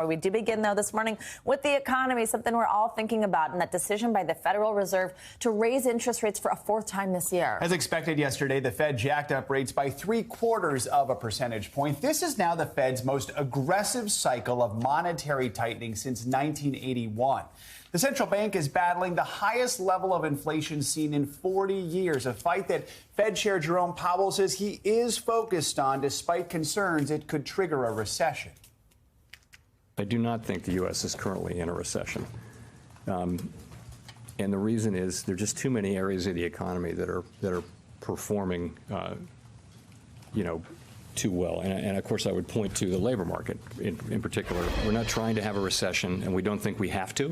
We do begin, though, this morning with the economy, something we're all thinking about, and that decision by the Federal Reserve to raise interest rates for a fourth time this year. As expected yesterday, the Fed jacked up rates by 0.75 of a percentage point. This is now the Fed's most aggressive cycle of monetary tightening since 1981. The central bank is battling the highest level of inflation seen in 40 years, a fight that Fed Chair Jerome Powell says he is focused on, despite concerns it could trigger a recession. I do not think the U.S. is currently in a recession. And the reason is there are just too many areas of the economy that are performing, too well. And of course, I would point to the labor market in particular. We're not trying to have a recession, and we don't think we have to.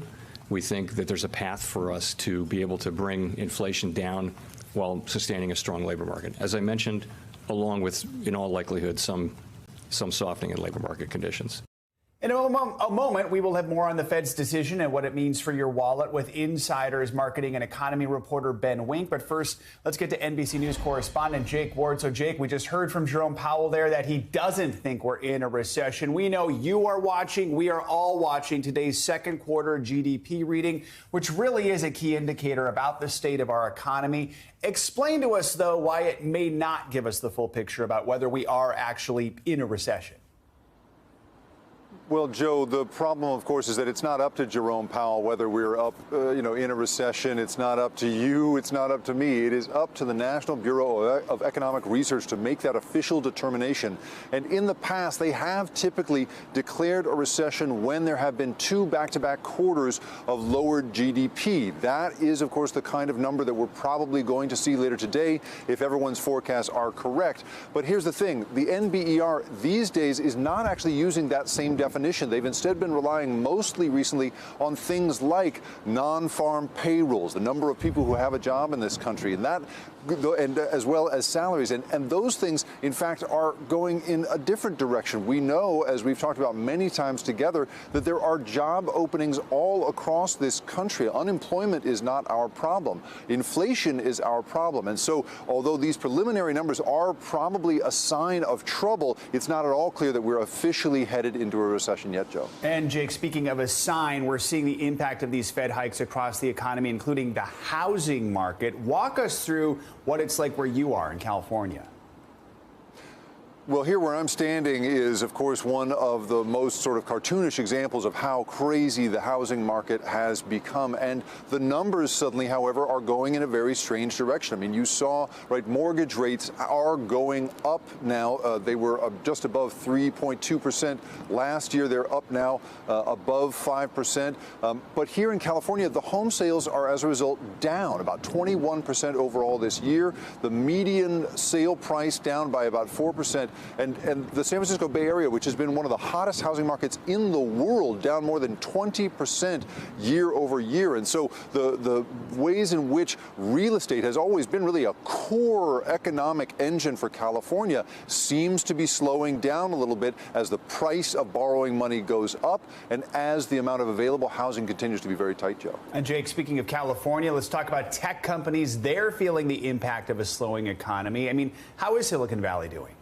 We think that there's a path for us to be able to bring inflation down while sustaining a strong labor market. As I mentioned, along with, in all likelihood, some softening in labor market conditions. In a moment, we will have more on the Fed's decision and what it means for your wallet with Insider's marketing and economy reporter Ben Wink. But first, let's get to NBC News correspondent Jake Ward. So, Jake, we just heard from Jerome Powell there that he doesn't think we're in a recession. We know you are watching. We are all watching today's second quarter GDP reading, which really is a key indicator about the state of our economy. Explain to us, though, why it may not give us the full picture about whether we are actually in a recession. Well, Joe, the problem, of course, is that it's not up to Jerome Powell whether we're up, in a recession. It's not up to you. It's not up to me. It is up to the National Bureau of Economic Research to make that official determination. And in the past, they have typically declared a recession when there have been two back-to-back quarters of lowered GDP. That is, of course, the kind of number that we're probably going to see later today if everyone's forecasts are correct. But here's the thing. The NBER these days is not actually using that same definition. They've instead been relying mostly recently on things like non-farm payrolls, the number of people who have a job in this country, and as well as salaries. And those things, in fact, are going in a different direction. We know, as we've talked about many times together, that there are job openings all across this country. Unemployment is not our problem. Inflation is our problem. And so, although these preliminary numbers are probably a sign of trouble, it's not at all clear that we're officially headed into a recession yet, Joe. And Jake, speaking of a sign, we're seeing the impact of these Fed hikes across the economy, including the housing market. Walk us through what it's like where you are in California. Well, here where I'm standing is, of course, one of the most sort of cartoonish examples of how crazy the housing market has become. And the numbers suddenly, however, are going in a very strange direction. I mean, you saw, right, mortgage rates are going up now. They were just above 3.2% last year. They're up now above 5%. But here in California, the home sales are, as a result, down about 21% overall this year. The median sale price down by about 4%. And the San Francisco Bay Area, which has been one of the hottest housing markets in the world, down more than 20% year over year. And so the ways in which real estate has always been really a core economic engine for California seems to be slowing down a little bit as the price of borrowing money goes up and as the amount of available housing continues to be very tight, Joe. And Jake, speaking of California, let's talk about tech companies. They're feeling the impact of a slowing economy. I mean, how is Silicon Valley doing?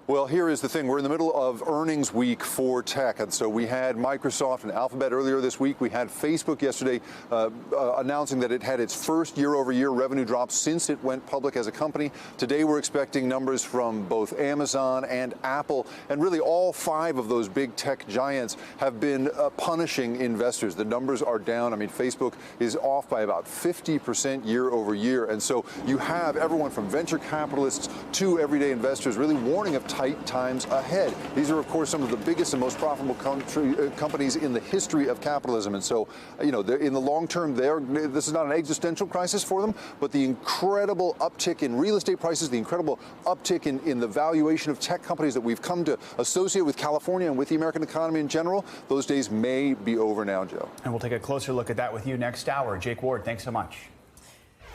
Well, here is the thing. We're in the middle of earnings week for tech. And so we had Microsoft and Alphabet earlier this week. We had Facebook yesterday announcing that it had its first year-over-year revenue drop since it went public as a company. Today, we're expecting numbers from both Amazon and Apple. And really, all five of those big tech giants have been punishing investors. The numbers are down. I mean, Facebook is off by about 50% year over year. And so you have everyone from venture capitalists to everyday investors really warning of tight times ahead. These are, of course, some of the biggest and most profitable companies in the history of capitalism. And so, in the long term, this is not an existential crisis for them, but the incredible uptick in real estate prices, the incredible uptick in the valuation of tech companies that we've come to associate with California and with the American economy in general, those days may be over now, Joe. And we'll take a closer look at that with you next hour. Jake Ward, thanks so much.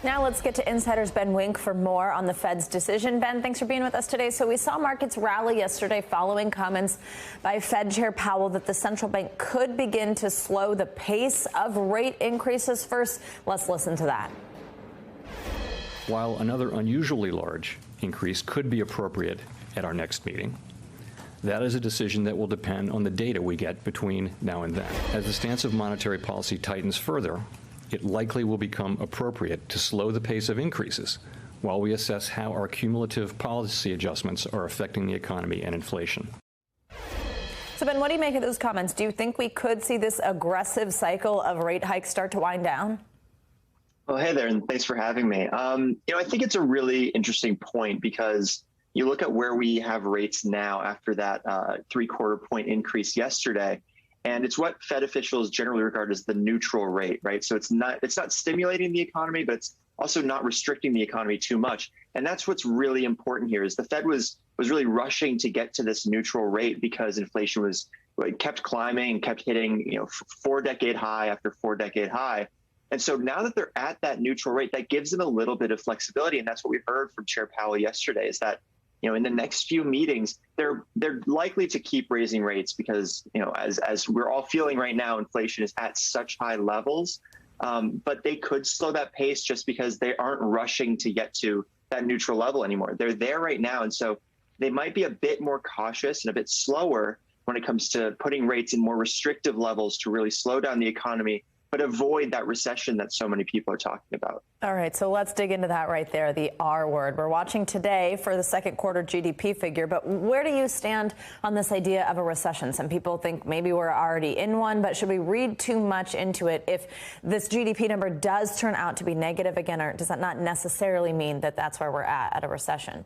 Now let's get to Insider's Ben Wink for more on the Fed's decision. Ben, thanks for being with us today. So we saw markets rally yesterday following comments by Fed Chair Powell that the central bank could begin to slow the pace of rate increases. First, let's listen to that. While another unusually large increase could be appropriate at our next meeting, That is a decision that will depend on the data we get between now and then. As the stance of monetary policy tightens further, it likely will become appropriate to slow the pace of increases while we assess how our cumulative policy adjustments are affecting the economy and inflation. So, Ben, what do you make of those comments? Do you think we could see this aggressive cycle of rate hikes start to wind down? Well, hey there, and thanks for having me. I think it's a really interesting point because you look at where we have rates now after that 3/4 point increase yesterday, and it's what Fed officials generally regard as the neutral rate, right? So it's not stimulating the economy, but it's also not restricting the economy too much. And that's what's really important here is the Fed was really rushing to get to this neutral rate because inflation kept climbing and kept hitting, 4-decade high after 4-decade high. And so now that they're at that neutral rate, that gives them a little bit of flexibility. And that's what we heard from Chair Powell yesterday is that, in the next few meetings, they're likely to keep raising rates because, as we're all feeling right now, inflation is at such high levels. But they could slow that pace just because they aren't rushing to get to that neutral level anymore. They're there right now. And so they might be a bit more cautious and a bit slower when it comes to putting rates in more restrictive levels to really slow down the economy, but avoid that recession that so many people are talking about. All right, so let's dig into that right there, the R word. We're watching today for the second quarter GDP figure, but where do you stand on this idea of a recession? Some people think maybe we're already in one, but should we read too much into it if this GDP number does turn out to be negative again, or does that not necessarily mean that that's where we're at a recession?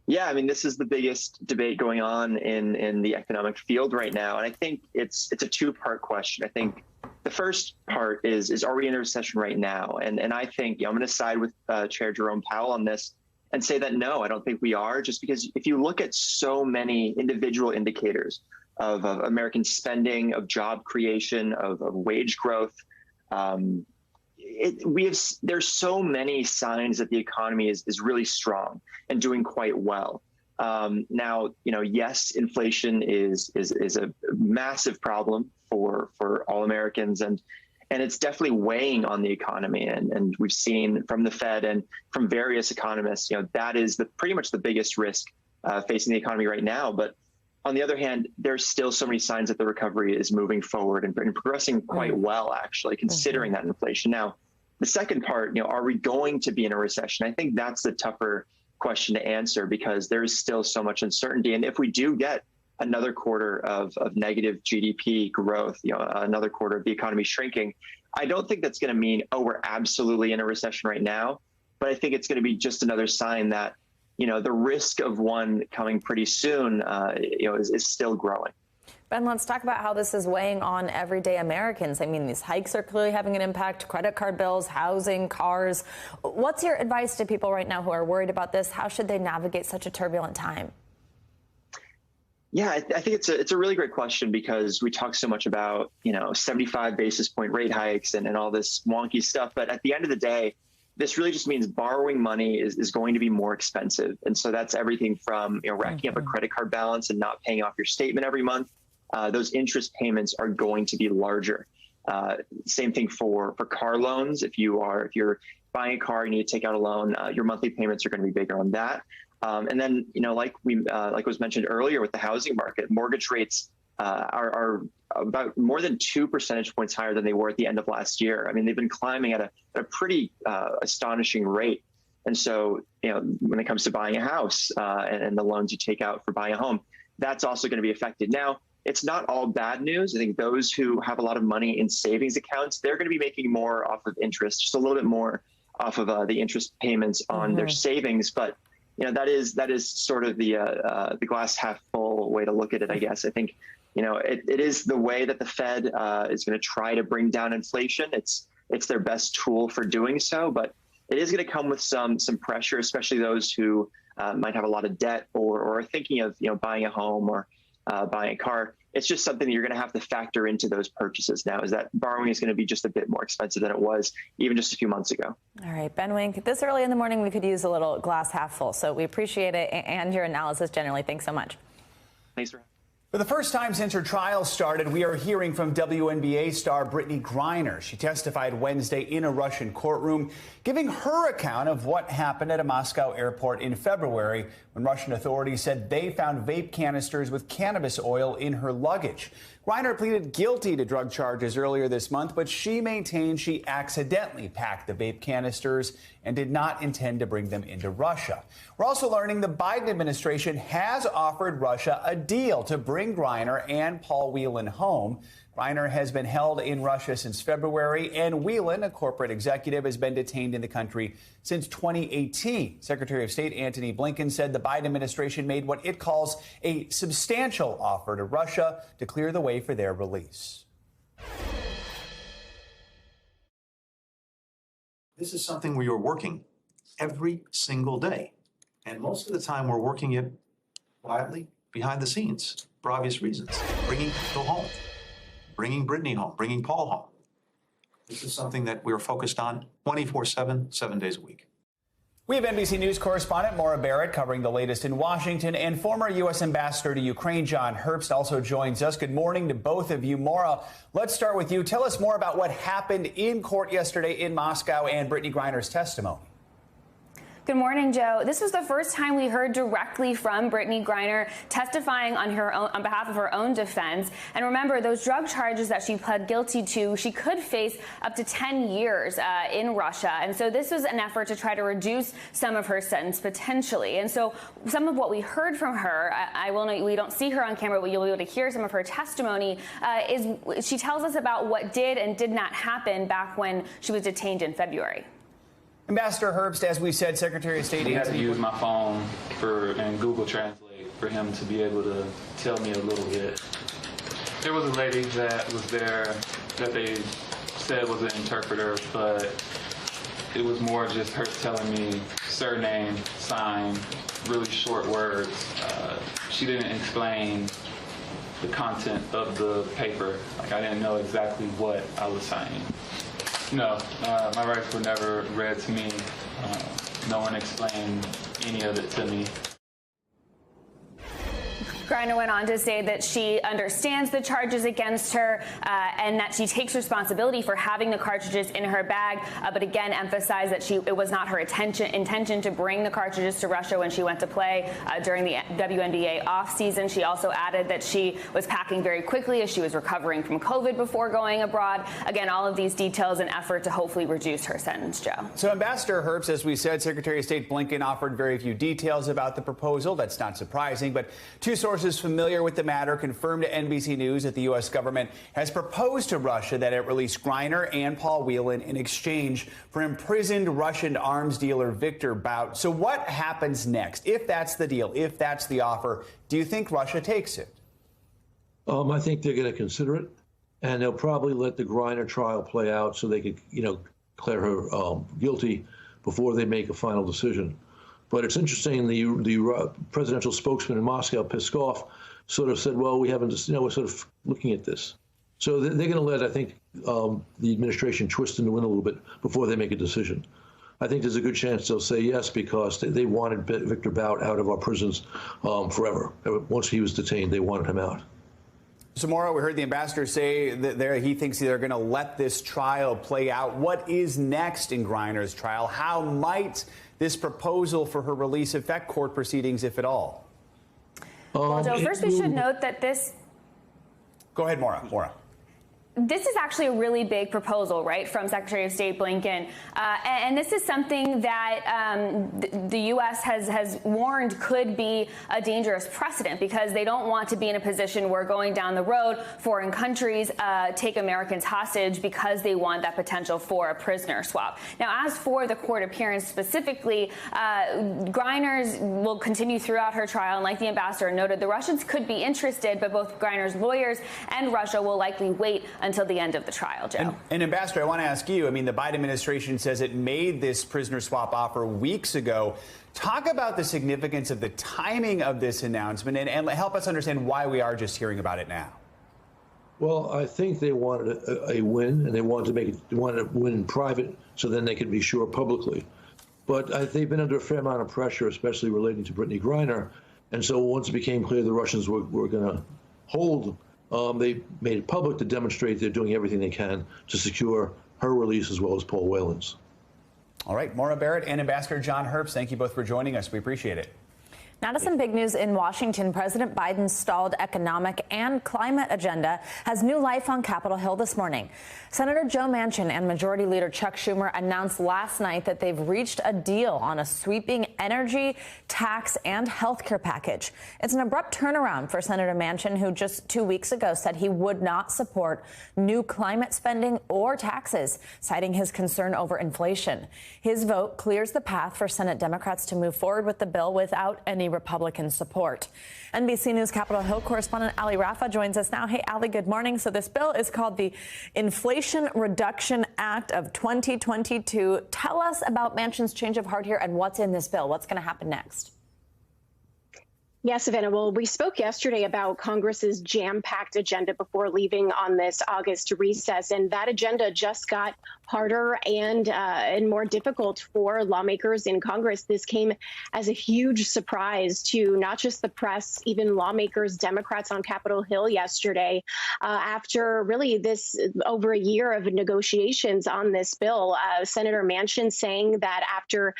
Yeah, I mean, this is the biggest debate going on in the economic field right now. And I think it's a two-part question. I think the first part is are we in a recession right now? And I think I'm going to side with Chair Jerome Powell on this and say that no, I don't think we are, just because if you look at so many individual indicators of American spending, of job creation, of wage growth, there's so many signs that the economy is really strong and doing quite well. Now, yes, inflation is a massive problem for all Americans, and it's definitely weighing on the economy. And we've seen from the Fed and from various economists, that is pretty much the biggest risk facing the economy right now. But on the other hand, there's still so many signs that the recovery is moving forward and progressing quite well, actually, considering that inflation. Now, the second part, are we going to be in a recession? I think that's the tougher question to answer because there's still so much uncertainty. And if we do get another quarter of negative GDP growth, another quarter of the economy shrinking, I don't think that's going to mean, we're absolutely in a recession right now. But I think it's going to be just another sign that, the risk of one coming pretty soon, is still growing. Ben, let's talk about how this is weighing on everyday Americans. I mean, these hikes are clearly having an impact, credit card bills, housing, cars. What's your advice to people right now who are worried about this? How should they navigate such a turbulent time? Yeah, I think it's a really great question because we talk so much about, 75 basis point rate hikes and all this wonky stuff. But at the end of the day, this really just means borrowing money is going to be more expensive. And so that's everything from, racking up a credit card balance and not paying off your statement every month. Those interest payments are going to be larger. Same thing for car loans. If you're buying a car, you need to take out a loan. Your monthly payments are going to be bigger on that. And then, like was mentioned earlier with the housing market, mortgage rates are about more than 2 percentage points higher than they were at the end of last year. I mean, they've been climbing at a pretty astonishing rate. And so, when it comes to buying a house and the loans you take out for buying a home, that's also going to be affected. Now, it's not all bad news. I think those who have a lot of money in savings accounts, they're going to be making more off of interest, just a little bit more off of the interest payments on their savings. But that is sort of the glass half full way to look at it, I guess. I think it is the way that the Fed is going to try to bring down inflation. It's their best tool for doing so, but it is going to come with some pressure, especially those who might have a lot of debt or are thinking of buying a home or buying a car. It's just something that you're going to have to factor into those purchases now, is that borrowing is going to be just a bit more expensive than it was even just a few months ago. All right, Ben Wink, this early in the morning, we could use a little glass half full. So we appreciate it and your analysis generally. Thanks so much. Thanks for having me. For the first time since her trial started, we are hearing from WNBA star Brittany Griner. She testified Wednesday in a Russian courtroom, giving her account of what happened at a Moscow airport in February when Russian authorities said they found vape canisters with cannabis oil in her luggage. Griner pleaded guilty to drug charges earlier this month, but she maintained she accidentally packed the vape canisters and did not intend to bring them into Russia. We're also learning the Biden administration has offered Russia a deal to bring Griner and Paul Whelan home. Griner has been held in Russia since February, and Whelan, a corporate executive, has been detained in the country since 2018. Secretary of State Antony Blinken said the Biden administration made what it calls a substantial offer to Russia to clear the way for their release. This is something we are working every single day. And most of the time we're working it quietly behind the scenes for obvious reasons. Bringing people home, bringing Brittany home, bringing Paul home. This is something that we're focused on 24/7, 7 days a week. We have NBC News correspondent Maura Barrett covering the latest in Washington, and former U.S. Ambassador to Ukraine John Herbst also joins us. Good morning to both of you. Maura, let's start with you. Tell us more about what happened in court yesterday in Moscow and Brittany Griner's testimony. Good morning, Joe. This was the first time we heard directly from Brittany Griner testifying on behalf of her own defense. And remember, those drug charges that she pled guilty to, she could face up to 10 years in Russia. And so this was an effort to try to reduce some of her sentence potentially. And so some of what we heard from her, I will note we don't see her on camera, but you'll be able to hear some of her testimony, is she tells us about what did and did not happen back when she was detained in February. Ambassador Herbst, as we said, Secretary of State I had to Antony use my phone and Google Translate for him to be able to tell me a little bit. There was a lady that was there that they said was an interpreter, but it was more just her telling me surname, sign, really short words. She didn't explain the content of the paper. Like, I didn't know exactly what I was signing. No, my rights were never read to me. No one explained any of it to me. Griner went on to say that she understands the charges against her and that she takes responsibility for having the cartridges in her bag, but again emphasized that it was not her intention to bring the cartridges to Russia when she went to play during the WNBA offseason. She also added that she was packing very quickly as she was recovering from COVID before going abroad. Again, all of these details in effort to hopefully reduce her sentence, Joe. So Ambassador Herbst, as we said, Secretary of State Blinken offered very few details about the proposal. That's not surprising, but two sources familiar with the matter confirmed to NBC News that the U.S. government has proposed to Russia that it release Griner and Paul Whelan in exchange for imprisoned Russian arms dealer Viktor Bout. So what happens next? If that's the deal, if that's the offer, do you think Russia takes it? I think they're going to consider it, and they'll probably let the Griner trial play out so they could, declare her guilty before they make a final decision. But it's interesting, the presidential spokesman in Moscow, Peskov, sort of said, well, we haven't, we're sort of looking at this. So they're going to let, I think, the administration twist in the wind a little bit before they make a decision. I think there's a good chance they'll say yes because they wanted Viktor Bout out of our prisons forever. Once he was detained, they wanted him out. So, Maura, we heard the ambassador say that he thinks they're going to let this trial play out. What is next in Griner's trial? How might this proposal for her release affect court proceedings, if at all? Well, Joe, first we should note that this... Go ahead, Maura. This is actually a really big proposal, right, from Secretary of State Blinken. And this is something that the U.S. has warned could be a dangerous precedent because they don't want to be in a position where going down the road, foreign countries take Americans hostage because they want that potential for a prisoner swap. Now, as for the court appearance specifically, Griner's will continue throughout her trial. And like the ambassador noted, the Russians could be interested, but both Griner's lawyers and Russia will likely wait until the end of the trial, Joe. And Ambassador, I want to ask you, I mean, the Biden administration says it made this prisoner swap offer weeks ago. Talk about the significance of the timing of this announcement and help us understand why we are just hearing about it now. Well, I think they wanted a win, and they wanted to win in private so then they could be sure publicly. But they've been under a fair amount of pressure, especially relating to Brittany Griner. And so once it became clear the Russians were going to hold. They made it public to demonstrate they're doing everything they can to secure her release as well as Paul Whelan's. All right, Maura Barrett and Ambassador John Herbst, thank you both for joining us. We appreciate it. Now to some big news in Washington. President Biden's stalled economic and climate agenda has new life on Capitol Hill this morning. Senator Joe Manchin and Majority Leader Chuck Schumer announced last night that they've reached a deal on a sweeping energy, tax, and health care package. It's an abrupt turnaround for Senator Manchin, who just 2 weeks ago said he would not support new climate spending or taxes, citing his concern over inflation. His vote clears the path for Senate Democrats to move forward with the bill without any Republican support. NBC News Capitol Hill correspondent Ali Rafa joins us now. Hey, Ali, good morning. So this bill is called the Inflation Reduction Act of 2022. Tell us about Manchin's change of heart here and what's in this bill. What's going to happen next? Yes, Savannah. Well, we spoke yesterday about Congress's jam-packed agenda before leaving on this August recess, and that agenda just got harder and more difficult for lawmakers in Congress. This came as a huge surprise to not just the press, even lawmakers, Democrats on Capitol Hill yesterday, after really this over a year of negotiations on this bill. Senator Manchin saying that after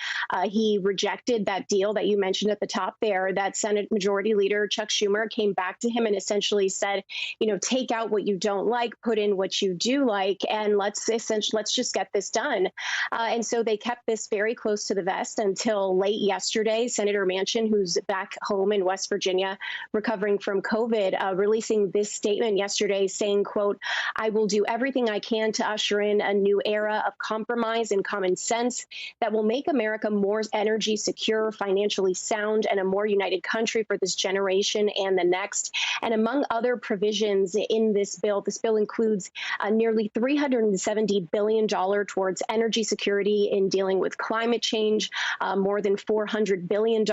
he rejected that deal that you mentioned at the top there, that Senate Majority Leader Chuck Schumer came back to him and essentially said, you know, take out what you don't like, put in what you do like, and let's just get this done. And so they kept this very close to the vest until late yesterday. Senator Manchin, who's back home in West Virginia recovering from COVID, releasing this statement yesterday saying, quote, "I will do everything I can to usher in a new era of compromise and common sense that will make America more energy secure, financially sound, and a more united country for this generation and the next." And among other provisions in this bill includes nearly $370 billion towards energy security in dealing with climate change, more than $400 billion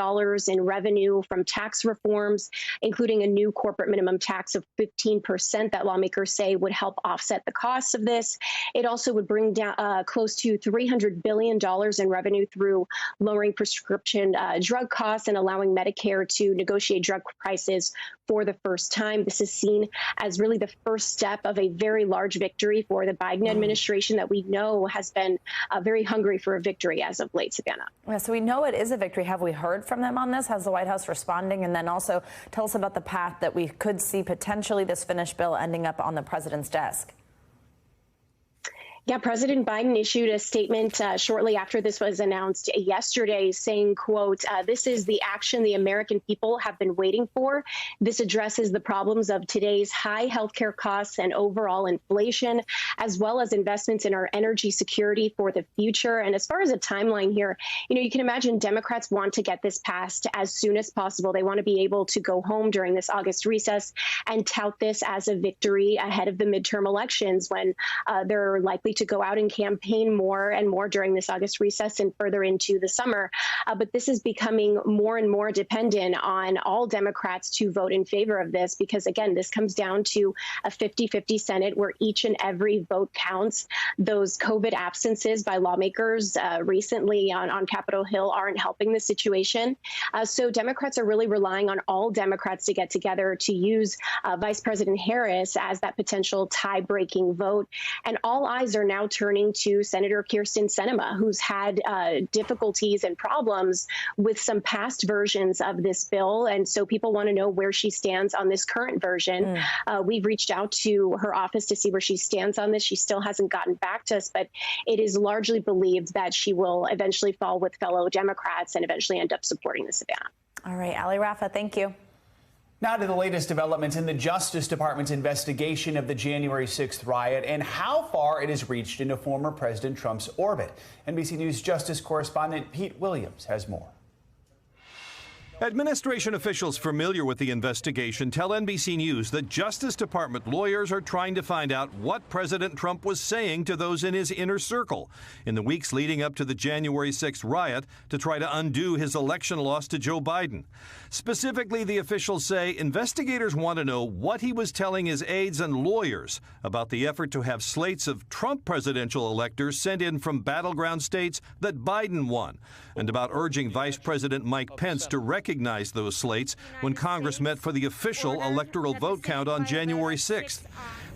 in revenue from tax reforms, including a new corporate minimum tax of 15% that lawmakers say would help offset the costs of this. It also would bring down close to $300 billion in revenue through lowering prescription drug costs and allowing Medicare to negotiate drug prices for the first time. This is seen as really the first step of a very large victory for the Biden administration that we know has been very hungry for a victory as of late, Savannah. Yeah, so we know it is a victory. Have we heard from them on this? How's the White House responding? And then also tell us about the path that we could see potentially this finished bill ending up on the president's desk. Yeah, President Biden issued a statement shortly after this was announced yesterday saying, quote, "This is the action the American people have been waiting for. This addresses the problems of today's high healthcare costs and overall inflation, as well as investments in our energy security for the future." And as far as a timeline here, you know, you can imagine Democrats want to get this passed as soon as possible. They want to be able to go home during this August recess and tout this as a victory ahead of the midterm elections when they're likely to go out and campaign more and more during this August recess and further into the summer. But this is becoming more and more dependent on all Democrats to vote in favor of this, because, again, this comes down to a 50-50 Senate where each and every vote counts. Those COVID absences by lawmakers recently on Capitol Hill aren't helping the situation. So Democrats are really relying on all Democrats to get together to use Vice President Harris as that potential tie-breaking vote. And all eyes are now turning to Senator Kyrsten Sinema, who's had difficulties and problems with some past versions of this bill. And so people want to know where she stands on this current version. We've reached out to her office to see where she stands on this. She still hasn't gotten back to us, but it is largely believed that she will eventually fall with fellow Democrats and eventually end up supporting the Savannah. All right, Ali Rafa, thank you. Now to the latest developments in the Justice Department's investigation of the January 6th riot and how far it has reached into former President Trump's orbit. NBC News Justice correspondent Pete Williams has more. Administration officials familiar with the investigation tell NBC News that Justice Department lawyers are trying to find out what President Trump was saying to those in his inner circle in the weeks leading up to the January 6th riot to try to undo his election loss to Joe Biden. Specifically, the officials say investigators want to know what he was telling his aides and lawyers about the effort to have slates of Trump presidential electors sent in from battleground states that Biden won, and about urging Vice President Mike Pence to recognize recognized those slates when Congress met for the official electoral vote count on January 6th.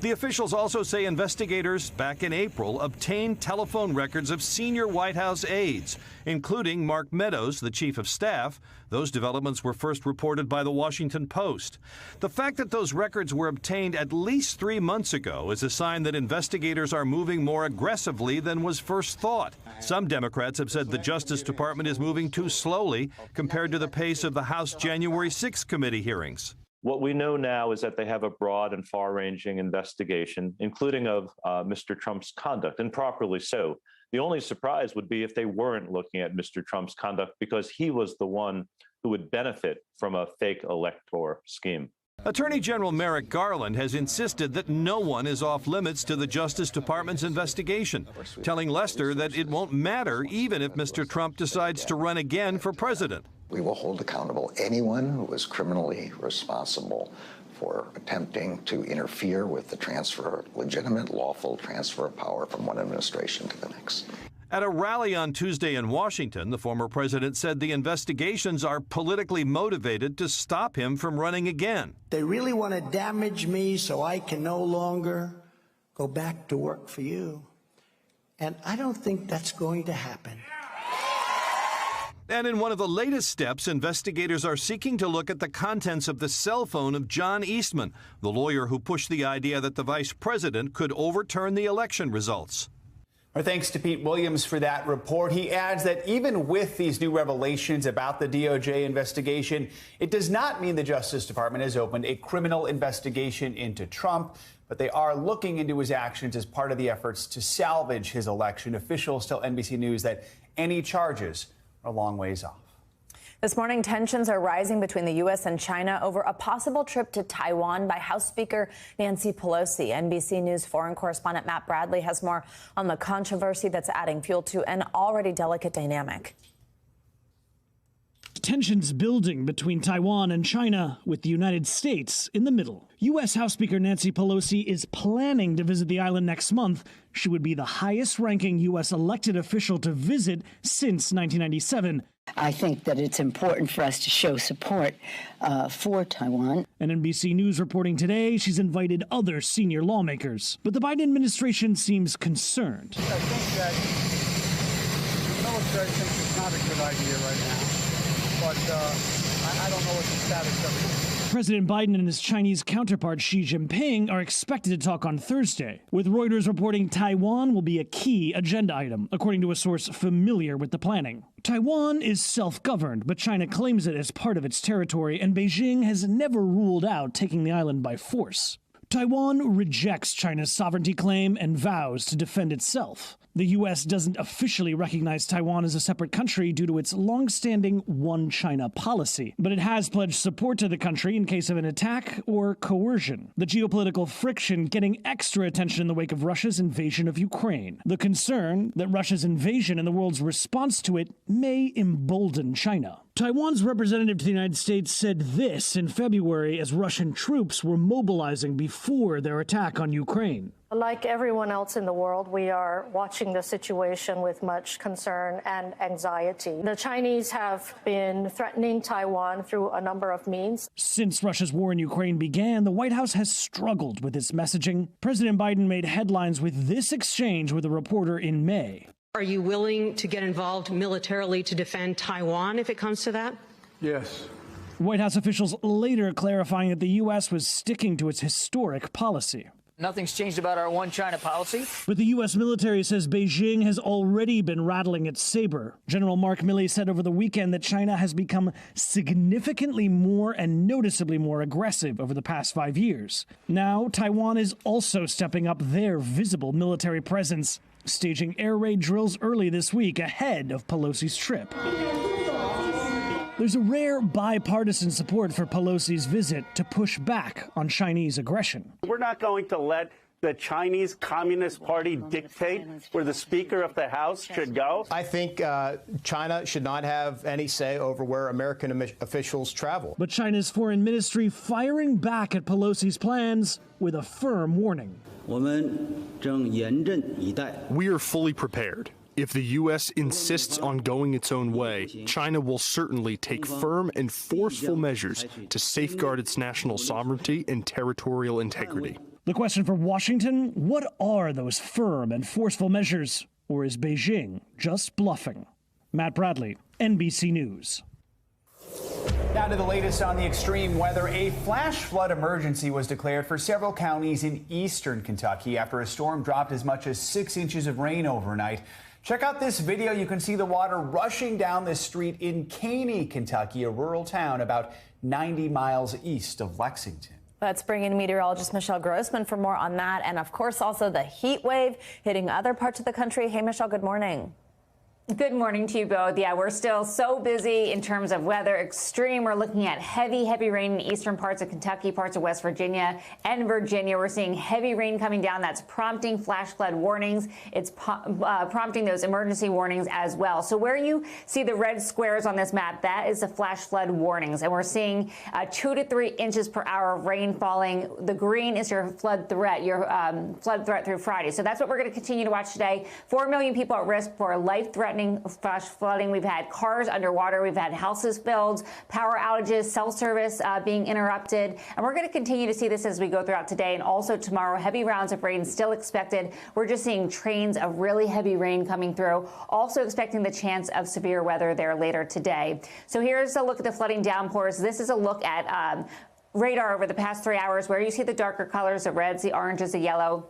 The officials also say investigators back in April obtained telephone records of senior White House aides, including Mark Meadows, the chief of staff. Those developments were first reported by the Washington Post. The fact that those records were obtained at least 3 months ago is a sign that investigators are moving more aggressively than was first thought. Some Democrats have said the Justice Department is moving too slowly compared to the pace of the House January 6th committee hearings. What we know now is that they have a broad and far-ranging investigation, including of Mr. Trump's conduct, and properly so. The only surprise would be if they weren't looking at Mr. Trump's conduct, because he was the one who would benefit from a fake electoral scheme. Attorney General Merrick Garland has insisted that no one is off limits to the Justice Department's investigation, telling Lester that it won't matter even if Mr. Trump decides to run again for president. We will hold accountable anyone who was criminally responsible for attempting to interfere with the legitimate, lawful transfer of power from one administration to the next. At a rally on Tuesday in Washington, the former president said the investigations are politically motivated to stop him from running again. They really want to damage me so I can no longer go back to work for you. And I don't think that's going to happen. And in one of the latest steps, investigators are seeking to look at the contents of the cell phone of John Eastman, the lawyer who pushed the idea that the vice president could overturn the election results. Our thanks to Pete Williams for that report. He adds that even with these new revelations about the DOJ investigation, it does not mean the Justice Department has opened a criminal investigation into Trump, but they are looking into his actions as part of the efforts to salvage his election. Officials tell NBC News that any charges are a long ways off. This morning, tensions are rising between the U.S. and China over a possible trip to Taiwan by House Speaker Nancy Pelosi. NBC News foreign correspondent Matt Bradley has more on the controversy that's adding fuel to an already delicate dynamic. Tensions building between Taiwan and China, with the United States in the middle. U.S. House Speaker Nancy Pelosi is planning to visit the island next month. She would be the highest-ranking U.S. elected official to visit since 1997. I think that it's important for us to show support for Taiwan. And NBC News reporting today she's invited other senior lawmakers. But the Biden administration seems concerned. I think that the military thinks it's not a good idea right now. But I don't know what the status of it is. President Biden and his Chinese counterpart Xi Jinping are expected to talk on Thursday, with Reuters reporting Taiwan will be a key agenda item, according to a source familiar with the planning. Taiwan is self-governed, but China claims it as part of its territory, and Beijing has never ruled out taking the island by force. Taiwan rejects China's sovereignty claim and vows to defend itself. The U.S. doesn't officially recognize Taiwan as a separate country due to its long-standing one China policy, but it has pledged support to the country in case of an attack or coercion. The geopolitical friction getting extra attention in the wake of Russia's invasion of Ukraine. The concern that Russia's invasion and the world's response to it may embolden China. Taiwan's representative to the United States said this in February as Russian troops were mobilizing before their attack on Ukraine. Like everyone else in the world, we are watching the situation with much concern and anxiety. The Chinese have been threatening Taiwan through a number of means. Since Russia's war in Ukraine began, the White House has struggled with its messaging. President Biden made headlines with this exchange with a reporter in May. Are you willing to get involved militarily to defend Taiwan if it comes to that? Yes. White House officials later clarifying that the U.S. was sticking to its historic policy. Nothing's changed about our one China policy. But the U.S. military says Beijing has already been rattling its saber. General Mark Milley said over the weekend that China has become significantly more and noticeably more aggressive over the past 5 years. Now, Taiwan is also stepping up their visible military presence, staging air raid drills early this week ahead of Pelosi's trip. There's a rare bipartisan support for Pelosi's visit to push back on Chinese aggression. We're not going to let the Chinese Communist Party dictate where the Speaker of the House should go. I think China should not have any say over where American officials travel. But China's foreign ministry firing back at Pelosi's plans with a firm warning. We are fully prepared. If the U.S. insists on going its own way, China will certainly take firm and forceful measures to safeguard its national sovereignty and territorial integrity. The question for Washington, what are those firm and forceful measures? Or is Beijing just bluffing? Matt Bradley, NBC News. Now to the latest on the extreme weather. A flash flood emergency was declared for several counties in eastern Kentucky after a storm dropped as much as 6 inches of rain overnight. Check out this video. You can see the water rushing down this street in Caney, Kentucky, a rural town about 90 miles east of Lexington. Let's bring in meteorologist Michelle Grossman for more on that. And of course, also the heat wave hitting other parts of the country. Hey, Michelle, good morning. Good morning to you both. Yeah, we're still so busy in terms of weather extreme. We're looking at heavy rain in eastern parts of Kentucky, parts of West Virginia and Virginia. We're seeing heavy rain coming down. That's prompting flash flood warnings. It's prompting those emergency warnings as well. So where you see the red squares on this map, that is the flash flood warnings. And we're seeing 2 to 3 inches per hour of rain falling. The green is your flood threat through Friday. So that's what we're going to continue to watch today. 4 million people at risk for life-threatening flash flooding. We've had cars underwater. We've had houses filled, power outages, cell service being interrupted. And we're going to continue to see this as we go throughout today and also tomorrow. Heavy rounds of rain still expected. We're just seeing trains of really heavy rain coming through. Also expecting the chance of severe weather there later today. So here's a look at the flooding downpours. This is a look at radar over the past 3 hours where you see the darker colors, the reds, the oranges, the yellow.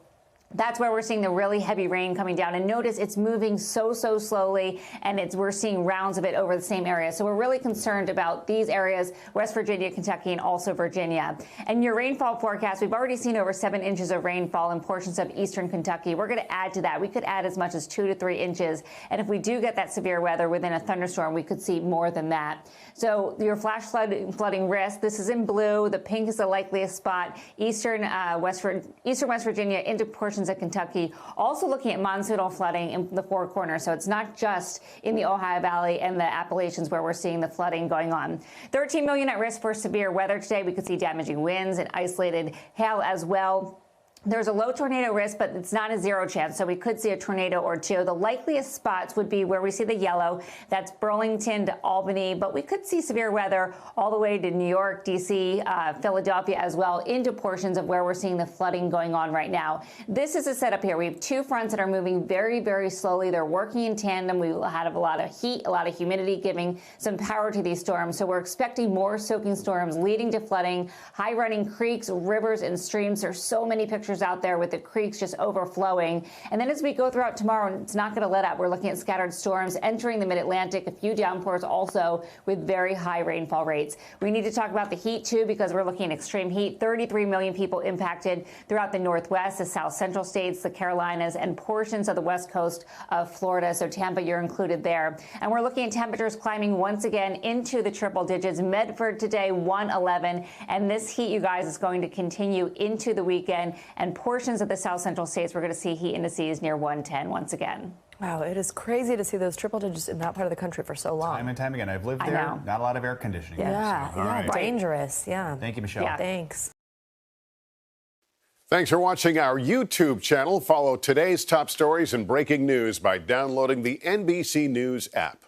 That's where we're seeing the really heavy rain coming down. And notice it's moving so slowly, and we're seeing rounds of it over the same area. So we're really concerned about these areas, West Virginia, Kentucky, and also Virginia. And your rainfall forecast, we've already seen over 7 inches of rainfall in portions of eastern Kentucky. We're going to add to that. We could add as much as 2 to 3 inches. And if we do get that severe weather within a thunderstorm, we could see more than that. So your flash flooding risk, this is in blue. The pink is the likeliest spot. Eastern West Virginia into portions of Kentucky, also looking at monsoonal flooding in the Four Corners. So it's not just in the Ohio Valley and the Appalachians where we're seeing the flooding going on. 13 million at risk for severe weather today. We could see damaging winds and isolated hail as well. There's a low tornado risk, but it's not a zero chance, so we could see a tornado or two. The likeliest spots would be where we see the yellow. That's Burlington to Albany, but we could see severe weather all the way to New York, D.C., Philadelphia as well, into portions of where we're seeing the flooding going on right now. This is a setup here. We have 2 fronts that are moving very slowly. They're working in tandem. We will have a lot of heat, a lot of humidity, giving some power to these storms. So we're expecting more soaking storms leading to flooding, high running creeks, rivers, and streams. There's so many pictures out there with the creeks just overflowing. And then as we go throughout tomorrow, it's not going to let up. We're looking at scattered storms entering the mid-Atlantic, a few downpours also with very high rainfall rates. We need to talk about the heat too, because we're looking at extreme heat. 33 million people impacted throughout the Northwest, the South Central states, the Carolinas, and portions of the West Coast of Florida. So Tampa, you're included there. And we're looking at temperatures climbing once again into the triple digits. Medford today, 111. And this heat, you guys, is going to continue into the weekend. And portions of the South Central states, we're going to see heat indices near 110 once again. Wow, it is crazy to see those triple digits in that part of the country for so long. Time and time again. I've lived there. Not a lot of air conditioning. Yeah, dangerous. Yeah. Thank you, Michelle. Yeah. Thanks. Thanks for watching our YouTube channel. Follow today's top stories and breaking news by downloading the NBC News app.